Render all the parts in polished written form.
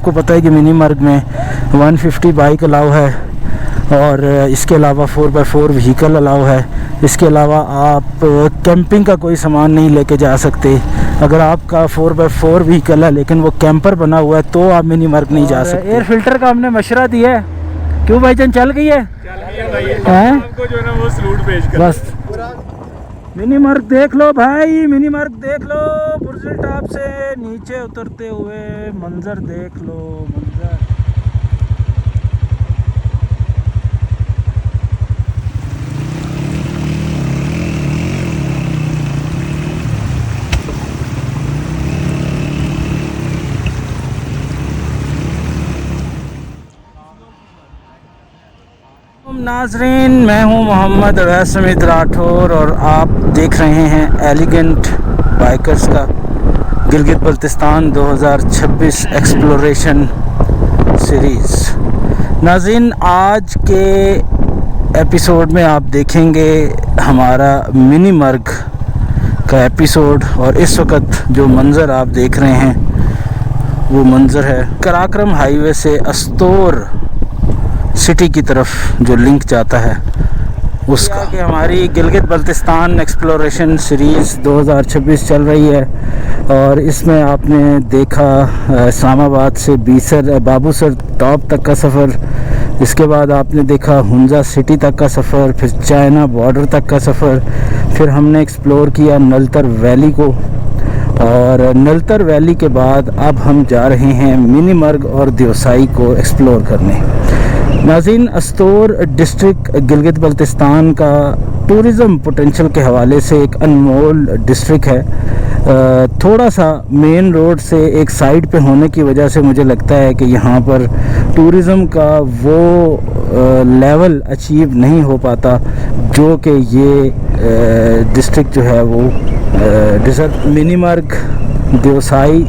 आपको पता है कि मिनी मर्ग में 150 बाइक अलाउ है और इसके अलावा 4x4 व्हीकल अलाउ है। इसके अलावा आप कैंपिंग का कोई सामान नहीं लेके जा सकते। अगर आपका 4x4 व्हीकल है लेकिन वो कैंपर बना हुआ है तो आप मिनी मर्ग नहीं जा सकते। एयर फिल्टर का हमने मशवरा दिया है। क्यों भाईजान, चल गई है? आपको जो है ना वो सलूट पेश कर बस। मिनी मर्ग देख लो भाई, मिनी मर्ग देख लो। बुर्ज टॉप से नीचे उतरते हुए मंजर देख लो, मंजर। नाजरीन, मैं हूं मोहम्मद अवैस समीद राठौर और आप देख रहे हैं एलिगेंट बाइकर्स का गिलगित बल्तिस्तान 2026 एक्सप्लोरेशन सीरीज़। नाजरीन, आज के एपिसोड में आप देखेंगे हमारा मिनी मर्ग का एपिसोड और इस वक्त जो मंज़र आप देख रहे हैं वो मंज़र है कराक्रम हाईवे से अस्तोर सिटी की तरफ जो लिंक जाता है उसका। कि हमारी गिलगित बल्तिस्तान एक्सप्लोरेशन सीरीज़ 2026 चल रही है और इसमें आपने देखा इस्लामाबाद से बाबूसर टॉप तक का सफ़र, इसके बाद आपने देखा हुंजा सिटी तक का सफ़र, फिर चाइना बॉर्डर तक का सफ़र, फिर हमने एक्सप्लोर किया नलतर वैली को और नलतर वैली के बाद अब हम जा रहे हैं मिनी मर्ग और देवसाई को एक्सप्लोर करने। नाज़रीन, अस्तोर डिस्ट्रिक्ट गिलगित बल्तिस्तान का टूरिज़म पोटेंशियल के हवाले से एक अनमोल डिस्ट्रिक्ट है। थोड़ा सा मेन रोड से एक साइड पे होने की वजह से मुझे लगता है कि यहाँ पर टूरिज़म का वो लेवल अचीव नहीं हो पाता जो कि ये डिस्ट्रिक्ट जो है वो डिज़र्व। मिनी मर्ग, देवसाई,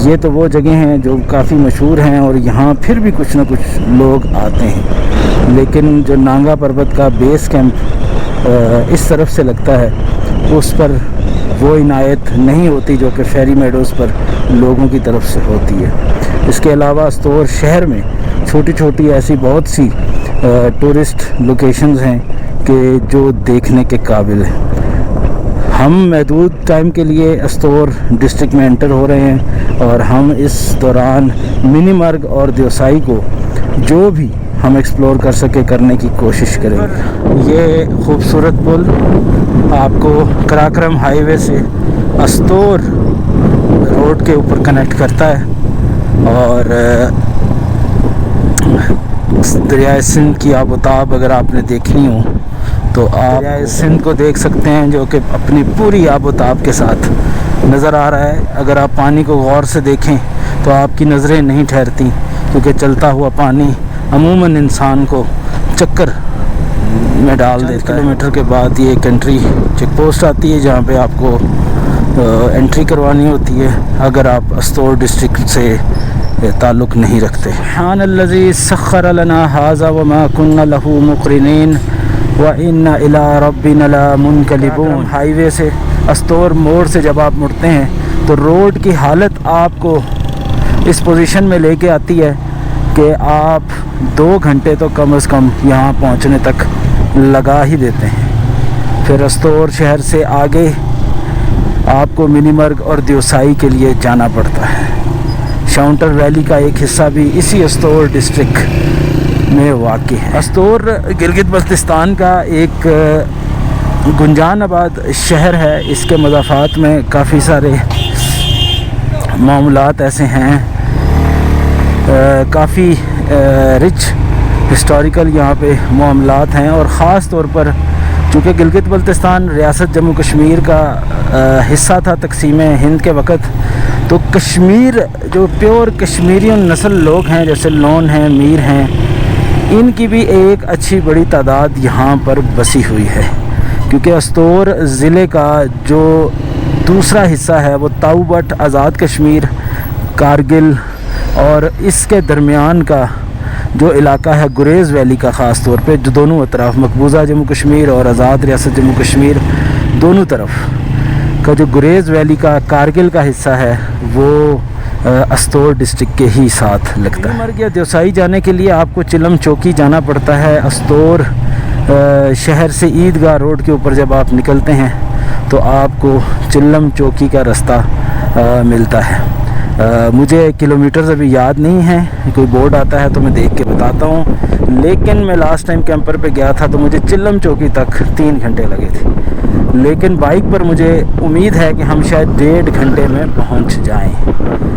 ये तो वो जगह हैं जो काफ़ी मशहूर हैं और यहाँ फिर भी कुछ ना कुछ लोग आते हैं, लेकिन जो नांगा पर्वत का बेस कैंप इस तरफ से लगता है उस पर वो इनायत नहीं होती जो कि फेरी मेडोज़ पर लोगों की तरफ से होती है। इसके अलावा अस्तोर शहर में छोटी छोटी ऐसी बहुत सी टूरिस्ट लोकेशंस हैं कि जो देखने के काबिल हैं। हम महदूद टाइम के लिए अस्तोर डिस्ट्रिक्ट में एंटर हो रहे हैं और हम इस दौरान मिनी मर्ग और देवसाई को जो भी हम एक्सप्लोर कर सके करने की कोशिश करेंगे। ये खूबसूरत पुल आपको कराक्रम हाईवे से अस्तोर रोड के ऊपर कनेक्ट करता है और दरियाए सिंध की आबोताब अगर आपने देखनी हो तो आप दरियाए सिंध को देख सकते हैं जो कि अपनी पूरी आबोताब के साथ नज़र आ रहा है। अगर आप पानी को गौर से देखें तो आपकी नज़रें नहीं ठहरती क्योंकि चलता हुआ पानी अमूमन इंसान को चक्कर में डाल देता है। किलोमीटर के बाद ये एक एंट्री चेक पोस्ट आती है जहाँ पे आपको एंट्री करवानी होती है अगर आप अस्तोर डिस्ट्रिक्ट से ताल्लुक़ नहीं रखते। सुब्हानल्लज़ी सख्खर लना हाज़ा व मा कुन्ना लहू मुक़रिनीन व इन्ना इला रब्बिना लमुनक़लिबून। हाईवे से अस्तोर मोड़ से जब आप मुड़ते हैं तो रोड की हालत आपको इस पोजीशन में लेके आती है कि आप 2 घंटे तो कम से कम यहाँ पहुँचने तक लगा ही देते हैं। फिर अस्तोर शहर से आगे आपको मिनी मर्ग और देवसाई के लिए जाना पड़ता है। शाउंटर वैली का एक हिस्सा भी इसी अस्तोर डिस्ट्रिक्ट में वाक़ है। अस्तोर गिलगित बल्तिस्तान का एक गुंजान आबाद शहर है। इसके मज़ाफ़ात में काफ़ी सारे मामलात ऐसे हैं, काफ़ी रिच हिस्टोरिकल यहाँ पे मामलात हैं और ख़ास तौर पर चूँकि गिलगित बल्तिस्तान रियासत जम्मू कश्मीर का हिस्सा था तकसीम हिंद के वक़्त, तो कश्मीर जो प्योर कश्मीरियन नस्ल लोग हैं जैसे लोन हैं, मीर हैं, इनकी भी एक अच्छी बड़ी तादाद यहाँ पर बसी हुई है। क्योंकि अस्तोर ज़िले का जो दूसरा हिस्सा है वो ताऊ बट, आज़ाद कश्मीर, कारगिल और इसके दरमियान का जो इलाका है गुरेज़ वैली का, ख़ास तौर पे जो दोनों अतराफ़ मकबूजा जम्मू कश्मीर और आज़ाद रियासत जम्मू कश्मीर दोनों तरफ का जो गुरेज़ वैली का कारगिल का हिस्सा है वो अस्तोर डिस्ट्रिक्ट के ही साथ लगता है। मर्ग या देवसाई जाने के लिए आपको चिलम चौकी जाना पड़ता है। अस्तोर शहर से ईदगाह रोड के ऊपर जब आप निकलते हैं तो आपको चिलम चौकी का रास्ता मिलता है। मुझे किलोमीटर्स अभी याद नहीं है, कोई बोर्ड आता है तो मैं देख के बताता हूँ। लेकिन मैं लास्ट टाइम कैंपर पे गया था तो मुझे चिलम चौकी तक 3 घंटे लगे थे, लेकिन बाइक पर मुझे उम्मीद है कि हम शायद 1.5 घंटे में पहुँच जाएं।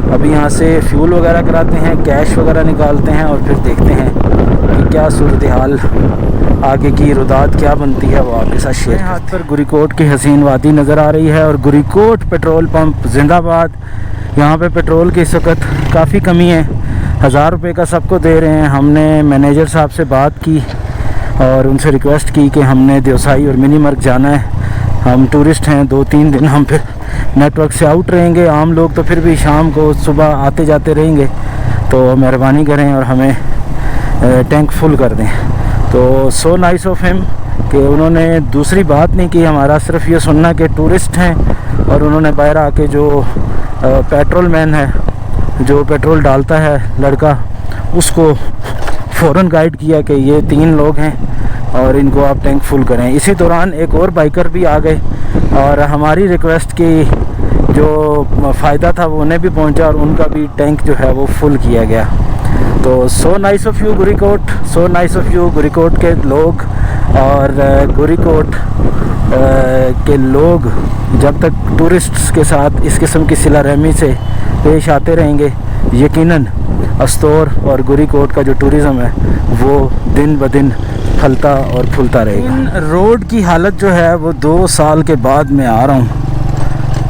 अभी यहाँ से फ्यूल वगैरह कराते हैं, कैश वगैरह निकालते हैं और फिर देखते हैं कि क्या सूरत हाल, आगे की रुदात क्या बनती है, वो आपके साथ शेयर। हाथ पर गुरीकोट की हसीन वादी नज़र आ रही है और गुरीकोट पेट्रोल पंप जिंदाबाद। यहाँ पे पेट्रोल की इस वक्त काफ़ी कमी है, 1000 रुपये का सबको दे रहे हैं। हमने मैनेजर साहब से बात की और उनसे रिक्वेस्ट की कि हमने देवसाई और मिनी मर्ग जाना है, हम टूरिस्ट हैं, 2-3 दिन हम फिर नेटवर्क से आउट रहेंगे। आम लोग तो फिर भी शाम को सुबह आते जाते रहेंगे, तो मेहरबानी करें और हमें टैंक फुल कर दें। तो सो नाइस ऑफ हिम कि उन्होंने दूसरी बात नहीं की, हमारा सिर्फ ये सुनना कि टूरिस्ट हैं, और उन्होंने बाहर आके जो पेट्रोल मैन है, जो पेट्रोल डालता है लड़का, उसको फ़ौरन गाइड किया कि ये 3 लोग हैं और इनको आप टैंक फुल करें। इसी दौरान एक और बाइकर भी आ गए और हमारी रिक्वेस्ट की जो फ़ायदा था वो उन्हें भी पहुंचा और उनका भी टैंक जो है वो फुल किया गया। तो so nice of you Gurikot, so nice of you Gurikot के लोग। और गुरीकोट के लोग जब तक टूरिस्ट्स के साथ इस किस्म की सिला रहमी से पेश आते रहेंगे, यकीनन अस्तोर और गुरीकोट का जो टूरिज़म है वो दिन ब दिन फलता और फूलता रहेगा। रोड की हालत जो है वो 2 साल के बाद मैं आ रहा हूँ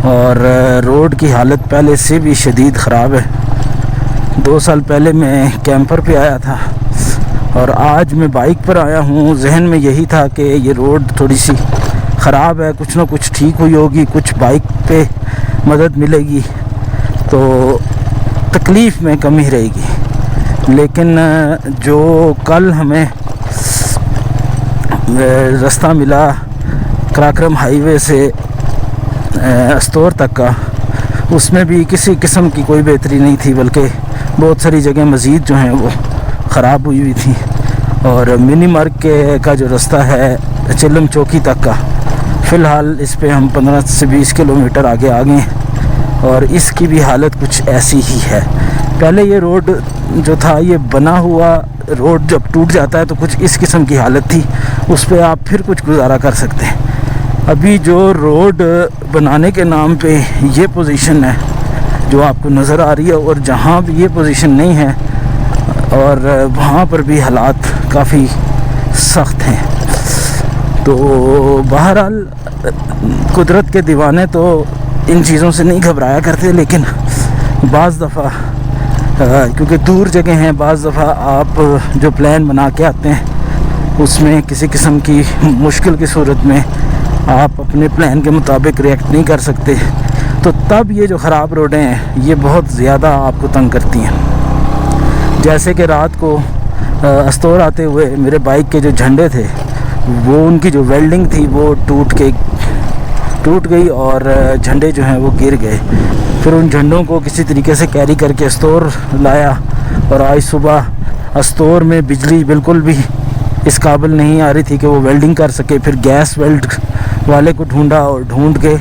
और रोड की हालत पहले से भी शदीद ख़राब है। 2 साल पहले मैं कैंपर पे आया था और आज मैं बाइक पर आया हूँ। जहन में यही था कि ये रोड थोड़ी सी ख़राब है, कुछ ना कुछ ठीक हुई होगी, कुछ बाइक पे मदद मिलेगी तो तकलीफ़ में कमी रहेगी। लेकिन जो कल हमें रास्ता मिला कराक्रम हाईवे से अस्तोर तक का, उसमें भी किसी किस्म की कोई बेहतरी नहीं थी, बल्कि बहुत सारी जगह मज़ीद जो हैं वो ख़राब हुई थी। और मिनी मर्ग का जो रास्ता है चिलम चौकी तक का, फ़िलहाल इस पे हम 15 से 20 किलोमीटर आगे आ गए और इसकी भी हालत कुछ ऐसी ही है। पहले ये रोड जो था, ये बना हुआ रोड जब टूट जाता है तो कुछ इस किस्म की हालत थी, उस पर आप फिर कुछ गुजारा कर सकते हैं। अभी जो रोड बनाने के नाम पे ये पोजीशन है जो आपको नज़र आ रही है, और जहाँ भी ये पोजीशन नहीं है और वहाँ पर भी हालात काफ़ी सख्त हैं। तो बहरहाल कुदरत के दीवाने तो इन चीज़ों से नहीं घबराया करते, लेकिन बाज़ दफ़ा क्योंकि दूर जगह हैं, बाज़ दफ़ा आप जो प्लान बना के आते हैं उसमें किसी किस्म की मुश्किल की सूरत में आप अपने प्लान के मुताबिक रिएक्ट नहीं कर सकते, तो तब ये जो ख़राब रोडें हैं ये बहुत ज़्यादा आपको तंग करती हैं। जैसे कि रात को अस्तोर आते हुए मेरे बाइक के जो झंडे थे वो, उनकी जो वेल्डिंग थी वो टूट गई और झंडे जो हैं वो गिर गए। फिर उन झंडों को किसी तरीके से कैरी करके अस्तोर लाया और आज सुबह अस्तोर में बिजली बिल्कुल भी इस काबिल नहीं आ रही थी कि वो वेल्डिंग कर सके। फिर गैस वेल्ड वाले को ढूंढा और ढूंढ के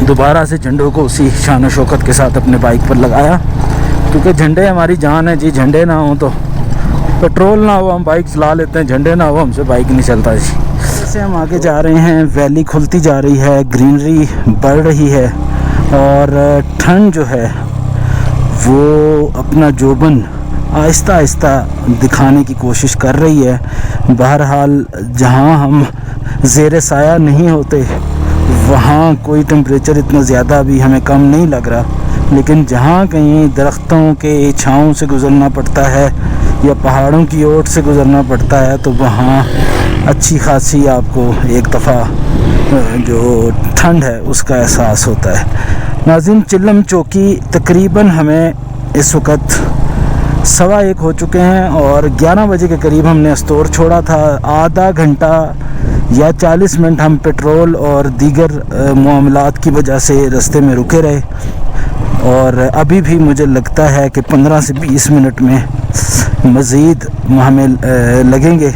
दोबारा से झंडों को उसी शान व शौकत के साथ अपने बाइक पर लगाया, क्योंकि झंडे हमारी जान है जी। झंडे ना हो तो पेट्रोल ना हो हम बाइक चला लेते हैं, झंडे ना हो हमसे बाइक नहीं चलता जी। जैसे हम आगे जा रहे हैं, वैली खुलती जा रही है, ग्रीनरी बढ़ रही है और ठंड जो है वो अपना जोबन आहिस्ता आहिस्ता दिखाने की कोशिश कर रही है। बहरहाल जहाँ हम ज़ेरे साया नहीं होते वहाँ कोई टेम्परेचर इतना ज़्यादा भी हमें कम नहीं लग रहा, लेकिन जहाँ कहीं दरख्तों के छाँव से गुज़रना पड़ता है या पहाड़ों की ओट से गुज़रना पड़ता है तो वहाँ अच्छी खासी आपको एक दफ़ा जो ठंड है उसका एहसास होता है। नाज़रीन, चिलम चौकी तकरीबन हमें इस वक्त 1:15 हो चुके हैं और 11 बजे के करीब हमने अस्तोर छोड़ा था। आधा घंटा या 40 मिनट हम पेट्रोल और दीगर मामलात की वजह से रास्ते में रुके रहे, और अभी भी मुझे लगता है कि 15 से 20 मिनट में मज़ीद हमें लगेंगे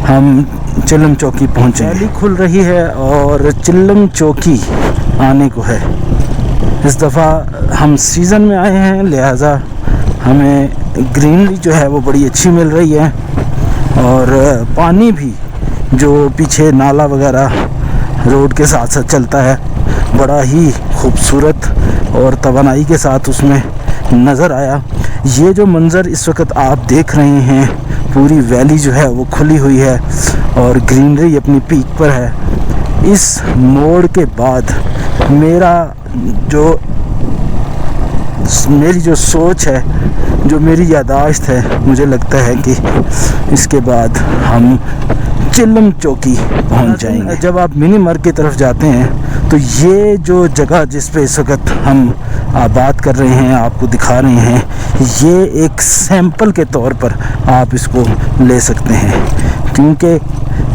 हम चिल्लम चौकी पहुँचेंगे। रैली खुल रही है और चिल्लम चौकी आने को है। इस दफ़ा हम सीज़न में आए हैं, लिहाजा हमें ग्रीनरी जो है वो बड़ी अच्छी मिल रही है, और पानी भी जो पीछे नाला वगैरह रोड के साथ साथ चलता है बड़ा ही खूबसूरत और तवानाई के साथ उसमें नज़र आया। ये जो मंज़र इस वक्त आप देख रहे हैं, पूरी वैली जो है वो खुली हुई है और ग्रीनरी अपनी पीक पर है। इस मोड़ के बाद मेरी जो सोच है, जो मेरी यादाश्त है, मुझे लगता है कि इसके बाद हम चिल्लम चौकी पहुंच जाएंगे। जब आप मिनी मर्ग की तरफ जाते हैं तो ये जो जगह जिस पे इस वक्त हम बात कर रहे हैं, आपको दिखा रहे हैं, ये एक सैंपल के तौर पर आप इसको ले सकते हैं, क्योंकि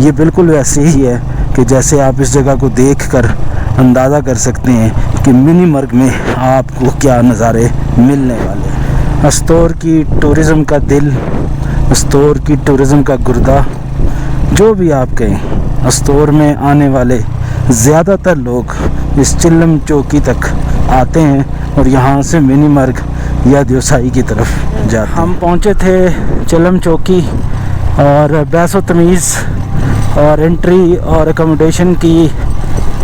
ये बिल्कुल वैसे ही है कि जैसे आप इस जगह को देखकर अंदाज़ा कर सकते हैं कि मिनी मर्ग में आपको क्या नज़ारे मिलने वाले हैं। अस्तौर की टूरिज़म का दिल, अस्तौर की टूरिज़म का गुर्दा, जो भी आप कहें, अस्तौर में आने वाले ज़्यादातर लोग इस चिल्लम चौकी तक आते हैं और यहाँ से मिनी मर्ग या देवसाई की तरफ जाते हैं। हम पहुँचे थे चिल्लम चौकी, और बहस तमीज़ और एंट्री और एकोमोडेशन की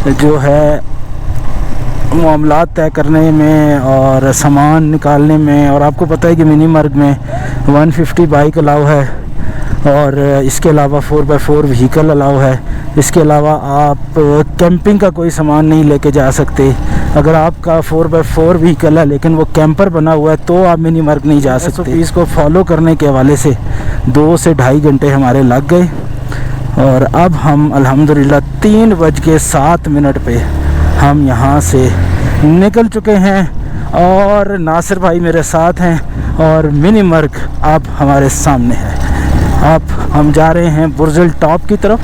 जो है मामलात तय करने में और सामान निकालने में, और आपको पता है कि मिनी मर्ग में 150 बाइक अलाउ है, और इसके अलावा 4x4 व्हीकल अलाउ है। इसके अलावा आप कैंपिंग का कोई सामान नहीं लेके जा सकते। अगर आपका 4x4 व्हीकल है लेकिन वो कैंपर बना हुआ है तो आप मिनी मर्ग नहीं जा सकते। इसको फॉलो करने के हवाले से 2 से ढाई घंटे हमारे लग गए, और अब हम अल्हम्दुलिल्लाह 3:07 पे हम यहाँ से निकल चुके हैं, और नासिर भाई मेरे साथ हैं, और मिनी मर्ग अब हमारे सामने है। अब हम जा रहे हैं बुर्जुल टॉप की तरफ।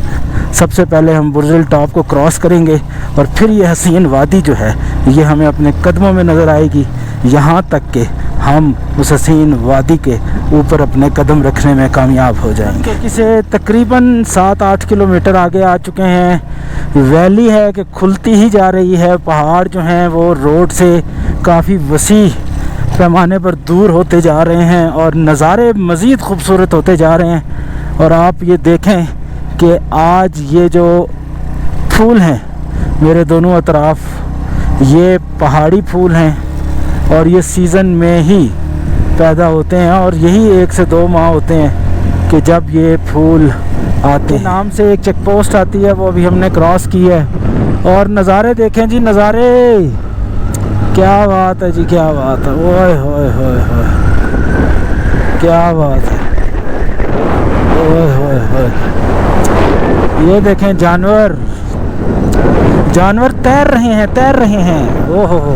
सबसे पहले हम बुर्जुल टॉप को क्रॉस करेंगे, और फिर ये हसीन वादी जो है ये हमें अपने कदमों में नज़र आएगी, यहाँ तक कि हम उस हसीन वादी के ऊपर अपने कदम रखने में कामयाब हो जाएंगे। इसे तकरीबन 7-8 किलोमीटर आगे आ चुके हैं। वैली है कि खुलती ही जा रही है, पहाड़ जो हैं वो रोड से काफ़ी वसी पैमाने पर दूर होते जा रहे हैं, और नज़ारे मज़ीद खूबसूरत होते जा रहे हैं। और आप ये देखें कि आज ये जो फूल हैं मेरे दोनों अतराफ़, ये पहाड़ी फूल हैं, और ये सीज़न में ही पैदा होते हैं, और यही 1 से 2 माह होते हैं कि जब ये फूल आते हैं। नाम से एक चेक पोस्ट आती है, वो अभी हमने क्रॉस की है, और नज़ारे देखें जी, नज़ारे, क्या बात है जी, क्या बात है, ओए होए होए होए, क्या बात है, ओए होए होए। ये देखें जानवर तैर रहे हैं। ओहो हो।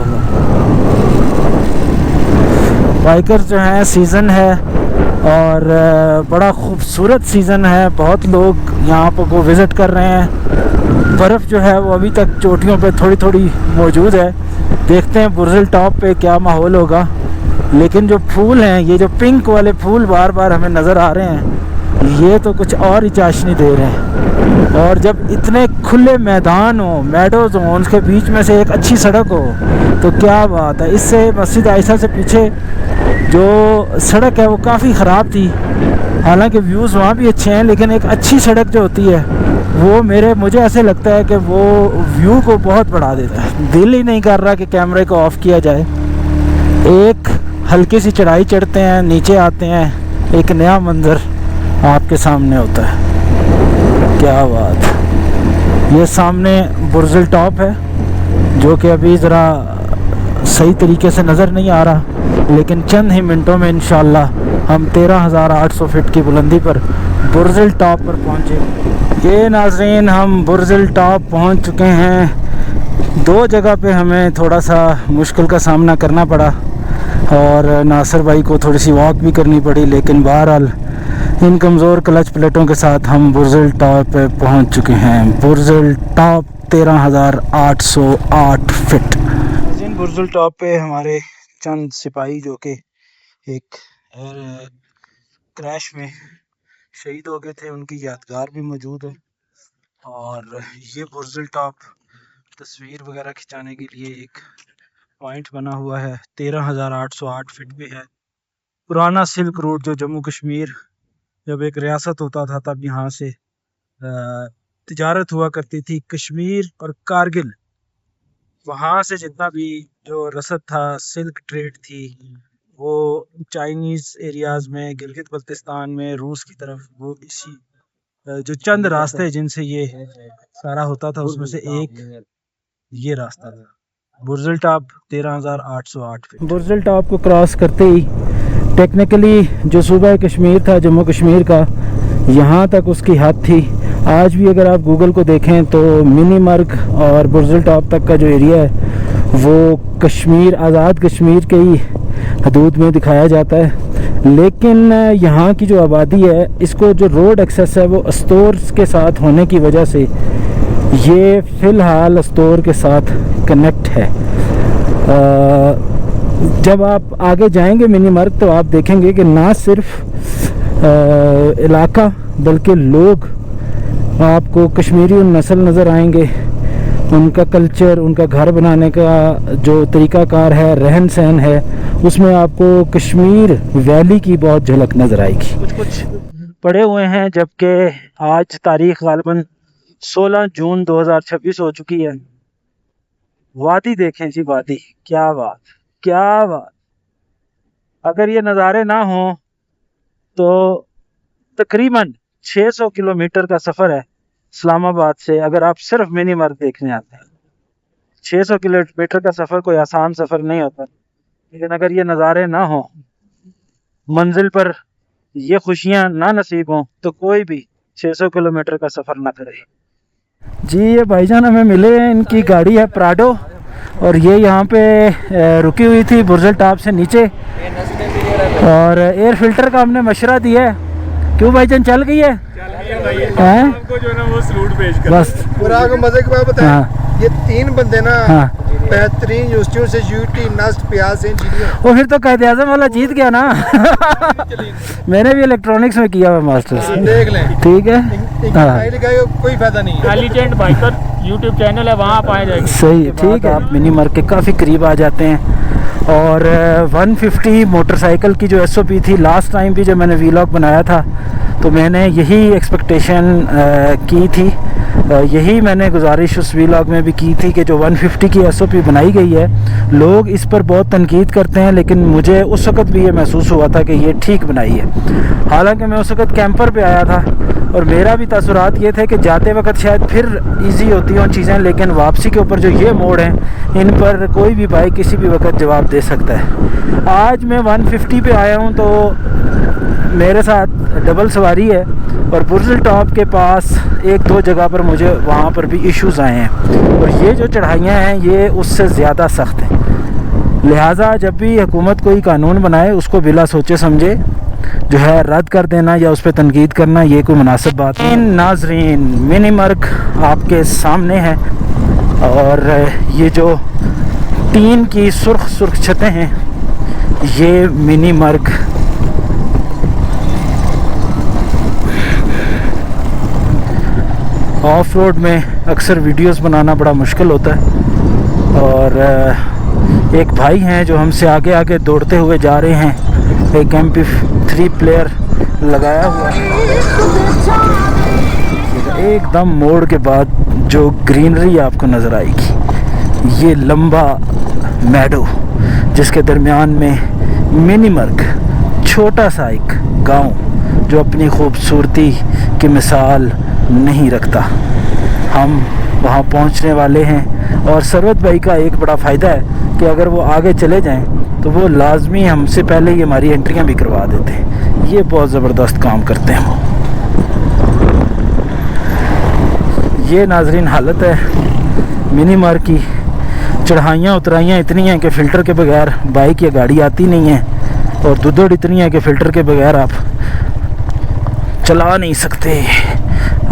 बाइकर जो हैं, सीज़न है और बड़ा खूबसूरत सीज़न है। बहुत लोग यहाँ पर को विज़िट कर रहे हैं। बर्फ़ जो है वो अभी तक चोटियों पे थोड़ी थोड़ी मौजूद है। देखते हैं बुर्जुल टॉप पे क्या माहौल होगा। लेकिन जो फूल हैं, ये जो पिंक वाले फूल बार बार हमें नज़र आ रहे हैं, ये तो कुछ और ही चाशनी दे रहे हैं। और जब इतने खुले मैदान हो, मेडोज़ हो, उसके बीच में से एक अच्छी सड़क हो तो क्या बात है। इससे मस्जिद आयशा से पीछे जो सड़क है वो काफ़ी ख़राब थी। हालांकि व्यूज़ वहाँ भी अच्छे हैं, लेकिन एक अच्छी सड़क जो होती है वो मुझे ऐसे लगता है कि वो व्यू को बहुत बढ़ा देता है। दिल ही नहीं कर रहा कि कैमरे को ऑफ़ किया जाए। एक हल्की सी चढ़ाई चढ़ते हैं, नीचे आते हैं, एक नया मंज़र आपके सामने होता है। क्या बात है। ये सामने बुर्जुल टॉप है जो कि अभी ज़रा सही तरीके से नज़र नहीं आ रहा, लेकिन चंद ही मिनटों में इंशाल्लाह हम 13,800 फीट की बुलंदी पर बुर्जुल टॉप पर पहुँचे। ये नाज़रीन, हम बुर्जुल टॉप पहुँच चुके हैं। 2 जगह पे हमें थोड़ा सा मुश्किल का सामना करना पड़ा और नासिर भाई को थोड़ी सी वॉक भी करनी पड़ी, लेकिन बहरहाल इन कमज़ोर क्लच प्लेटों के साथ हम बुर्ज़िल टॉप पे पहुंच चुके हैं। बुर्ज़िल टॉप 13,808 फिट। इन बुर्ज़िल टॉप पे हमारे चंद सिपाही जो कि एक क्रैश में शहीद हो गए थे, उनकी यादगार भी मौजूद है। और ये बुर्ज़िल टॉप तस्वीर वगैरह खिंचाने के लिए एक पॉइंट बना हुआ है। 13,808 फिट पे है। पुराना सिल्क रूट जो जम्मू कश्मीर जब एक रियासत होता था तब यहाँ से तिजारत हुआ करती थी। कश्मीर और कारगिल, वहाँ से जितना भी जो रसद था, सिल्क ट्रेड थी, वो चाइनीज़ एरियाज़ में, गिलगित बल्तिस्तान में, रूस की तरफ, वो इसी जो चंद रास्ते जिनसे ये सारा होता था उसमें से एक ये रास्ता था। बुर्ज़िल टॉप 13,808 फिट। बुर्ज़िल टॉप को क्रॉस करते ही टेक्निकली जो सूबा कश्मीर था, जम्मू कश्मीर का, यहाँ तक उसकी हद थी। आज भी अगर आप गूगल को देखें तो मिनी मर्ग और बुर्ज़िल टॉप तक का जो एरिया है वो कश्मीर, आज़ाद कश्मीर के ही हदूद में दिखाया जाता है। लेकिन यहाँ की जो आबादी है, इसको जो रोड एक्सेस है वो अस्तोर के साथ होने की वजह से ये फ़िलहाल अस्तोर के साथ कनेक्ट है। जब आप आगे जाएंगे मिनी मर्ग तो आप देखेंगे कि ना सिर्फ इलाका बल्कि लोग आपको कश्मीरी नस्ल नज़र आएंगे। उनका कल्चर, उनका घर बनाने का जो तरीक़ाकार है, रहन सहन है, उसमें आपको कश्मीर वैली की बहुत झलक नज़र आएगी। कुछ पड़े हुए हैं, जबकि आज तारीख़ ग़ालिबन 16 जून 2026 हो चुकी है। वादी देखें जी, वादी, क्या बात, क्या बात। अगर ये नज़ारे ना हो तो तकरीबन 600 किलोमीटर का सफ़र है इस्लामाबाद से, अगर आप सिर्फ मिनी मर्ग देखने आते हैं। 600 किलोमीटर का सफ़र कोई आसान सफ़र नहीं होता, लेकिन अगर ये नज़ारे ना हो, मंजिल पर ये खुशियाँ ना नसीब हों, तो कोई भी 600 किलोमीटर का सफ़र ना करे। जी, ये भाईजान हमें मिले हैं, इनकी गाड़ी है प्राडो और ये यहाँ पे रुकी हुई थी बुर्ज़िल टॉप से नीचे, और एयर फिल्टर का हमने मशवरा दिया है। क्यों भाईजान, चल गई है? आपको जो ना वो सलूट पेश कर बस पूरा आपको मजे की बात बताएं। हाँ। ये 3 बंदे ना बेहतरीन यूनिवर्सिटियों से यूटी, नस्ट, प्याज से इंजीनियर। वो फिर तो कायदे आज़म वाला जीत गया ना। मैंने भी इलेक्ट्रॉनिक्स में किया हुआ मास्टर्स, देख लें, ठीक है। कोई फायदा नहीं है। एलिगेंट बाइकर यूट्यूब चैनल है, वहाँ आप आ जाएंगे। सही, ठीक है। आप मिनी मर्ग के काफ़ी करीब आ जाते हैं। और 150 मोटरसाइकिल की जो SOP थी, लास्ट टाइम भी जब मैंने वीलॉग बनाया था तो मैंने यही एक्सपेक्टेशन की थी, यही मैंने गुजारिश उस वीलॉग में भी की थी कि जो 150 की SOP बनाई गई है, लोग इस पर बहुत तनकीद करते हैं, लेकिन मुझे उस वक़्त भी ये महसूस हुआ था कि ये ठीक बनाई है। हालांकि मैं उस वक़्त कैंपर पे आया था और मेरा भी तासुरात ये थे कि जाते वक्त शायद फिर इजी होती हों चीज़ें, लेकिन वापसी के ऊपर जो ये मोड़ हैं, इन पर कोई भी बाइक किसी भी वक्त जवाब दे सकता है। आज मैं 150 पे आया हूँ तो मेरे साथ डबल सवारी है, और बुर्ज़िल टॉप के पास 1-2 जगह पर मुझे वहाँ पर भी इश्यूज़ आए हैं, और ये जो चढ़ाइयाँ हैं ये उससे ज़्यादा सख्त हैं। लिहाजा जब भी हुकूमत कोई कानून बनाए उसको बिला सोचे समझे जो है रद्द कर देना या उस पर तनकीद करना, ये कोई मुनासिब बात नहीं। नाज़रीन, मिनी मर्ग आपके सामने है, और ये जो टीन की सुर्ख छतें हैं, ये मिनी मर्ग ऑफ रोड में अक्सर वीडियोस बनाना बड़ा मुश्किल होता है। और एक भाई हैं जो हमसे आगे आगे दौड़ते हुए जा रहे हैं, एक MP3 प्लेयर लगाया हुआ है। एकदम मोड़ के बाद जो ग्रीनरी आपको नज़र आएगी, ये लंबा मैडो जिसके दरमियान में मिनी मर्ग, छोटा सा एक गांव जो अपनी खूबसूरती की मिसाल नहीं रखता। हम वहां पहुंचने वाले हैं, और सरवत भाई का एक बड़ा फ़ायदा है कि अगर वो आगे चले जाएं तो वो लाजमी हमसे पहले ही हमारी एंट्रियां भी करवा देते हैं। ये बहुत ज़बरदस्त काम करते हैं वो। ये नाजरीन हालत है मिनी मार्ग की। चढ़ाइयाँ उतराइयाँ इतनी हैं कि फ़िल्टर के बगैर बाइक या गाड़ी आती नहीं है, और दुदड़ इतनी है कि फ़िल्टर के बगैर आप चला नहीं सकते।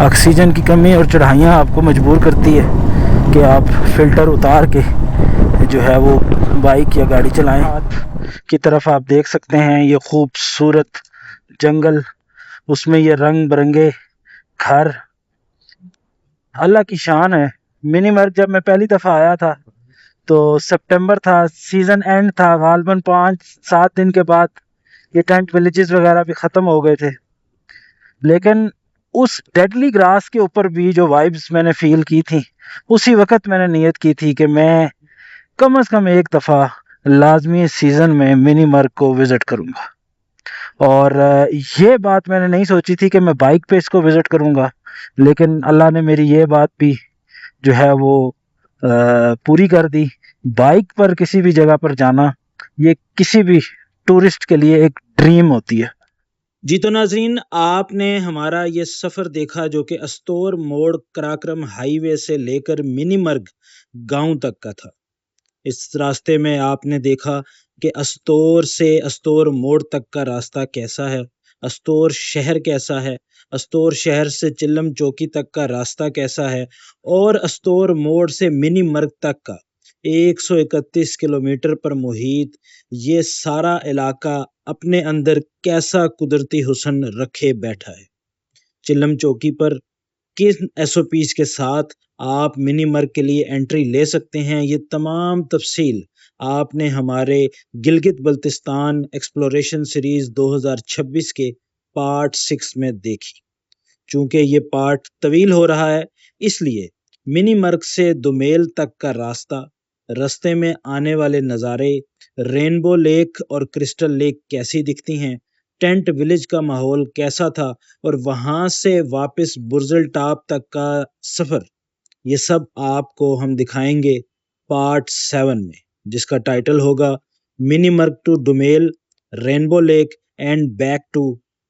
ऑक्सीजन की कमी और चढ़ाइयाँ आपको मजबूर करती है कि आप फ़िल्टर उतार के जो है वो बाइक या गाड़ी चलाएं। हाथ की तरफ आप देख सकते हैं ये खूबसूरत जंगल, उसमें ये रंग बिरंगे घर, अल्लाह की शान है। मिनी मर्ग जब मैं पहली दफ़ा आया था तो सितंबर था, सीज़न एंड था, गालबन 5-7 दिन के बाद ये टेंट विलेजेस वगैरह भी ख़त्म हो गए थे। लेकिन उस डेडली ग्रास के ऊपर भी जो वाइब्स मैंने फील की थी, उसी वक्त मैंने नियत की थी कि मैं कम से कम एक दफ़ा लाजमी सीज़न में मिनी मर्ग को विज़िट करूँगा। और ये बात मैंने नहीं सोची थी कि मैं बाइक पे इसको विज़िट करूँगा, लेकिन अल्लाह ने मेरी ये बात भी जो है वो पूरी कर दी। बाइक पर किसी भी जगह पर जाना ये किसी भी टूरिस्ट के लिए एक ड्रीम होती है। जी तो नाजरीन, आपने हमारा ये सफ़र देखा जो कि अस्तोर मोड़ कराक्रम हाईवे से लेकर मिनी मर्ग गांव तक का था। इस रास्ते में आपने देखा कि अस्तोर से अस्तोर मोड़ तक का रास्ता कैसा है, अस्तोर शहर कैसा है, अस्तोर शहर से चिल्लम चौकी तक का रास्ता कैसा है, और अस्तोर मोड़ से मिनी मर्ग तक का 131 किलोमीटर पर मुहित ये सारा इलाका अपने अंदर कैसा कुदरती हुस्न रखे बैठा है। चिल्लम चौकी पर किस एसओपीज के साथ आप मिनी मर्ग के लिए एंट्री ले सकते हैं, ये तमाम तफसील आपने हमारे गिलगित बल्तिस्तान एक्सप्लोरेशन सीरीज 2026 के पार्ट 6 में देखी। चूंकि ये पार्ट तवील हो रहा है, इसलिए मिनी मर्ग से दुमेल तक का रास्ते में आने वाले नज़ारे, रेनबो लेक और क्रिस्टल लेक कैसी दिखती हैं, टेंट विलेज का माहौल कैसा था, और वहाँ से वापस बुर्जल टॉप तक का सफ़र, ये सब आपको हम दिखाएंगे पार्ट 7 में, जिसका टाइटल होगा Mini Marg to Dumel, rainbow lake and back to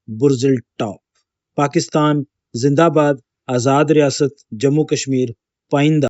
Burzal top. Pakistan जिंदाबाद, आज़ाद रियासत जम्मू कश्मीर पाइंदा।